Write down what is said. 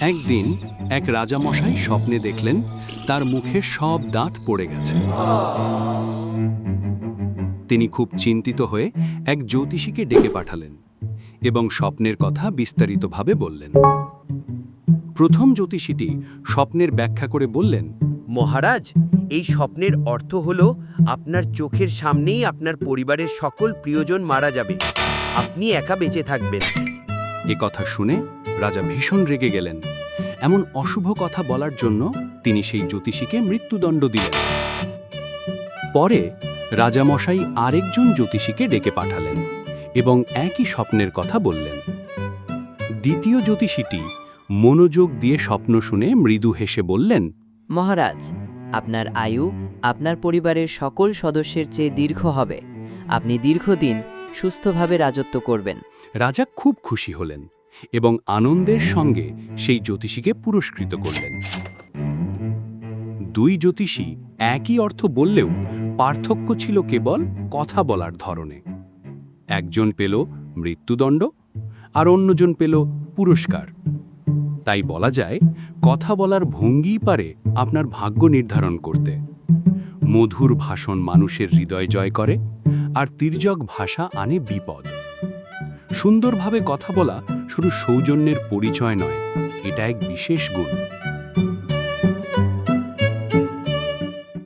একদিন এক রাজামশাই স্বপ্নে দেখলেন তার মুখে সব দাঁত পড়ে গেছে। তিনি খুব চিন্তিত হয়ে এক জ্যোতিষীকে ডেকে পাঠালেন এবং স্বপ্নের কথা বিস্তারিতভাবে বললেন। প্রথম জ্যোতিষীটি স্বপ্নের ব্যাখ্যা করে বললেন, মহারাজ, এই স্বপ্নের অর্থ হলো আপনার চোখের সামনেই আপনার পরিবারের সকল প্রিয়জন মারা যাবে, আপনি একা বেঁচে থাকবেন। এ কথা শুনে রাজা ভীষণ রেগে গেলেন। এমন অশুভ কথা বলার জন্য তিনি সেই জ্যোতিষীকে মৃত্যুদণ্ড দিলেন। পরে রাজামশাই আরেকজন জ্যোতিষীকে ডেকে পাঠালেন এবং একই স্বপ্নের কথা বললেন। দ্বিতীয় জ্যোতিষীটি মনোযোগ দিয়ে স্বপ্ন শুনে মৃদু হেসে বললেন, মহারাজ, আপনার আয়ু আপনার পরিবারের সকল সদস্যের চেয়ে দীর্ঘ হবে। আপনি দীর্ঘদিন সুস্থভাবে রাজত্ব করবেন। রাজা খুব খুশি হলেন এবং আনন্দের সঙ্গে সেই জ্যোতিষীকে পুরস্কৃত করলেন। দুই জ্যোতিষী একই অর্থ বললেও পার্থক্য ছিল কেবল কথা বলার ধরনে। একজন পেল মৃত্যুদণ্ড আর অন্যজন পেল পুরস্কার। তাই বলা যায়, কথা বলার ভঙ্গিই পারে আপনার ভাগ্য নির্ধারণ করতে। মধুর ভাষণ মানুষের হৃদয় জয় করে, আর তির্যক ভাষা আনে বিপদ। সুন্দরভাবে কথা বলা শুধু সৌজন্যের পরিচয় নয়, এটা এক বিশেষ গুণ।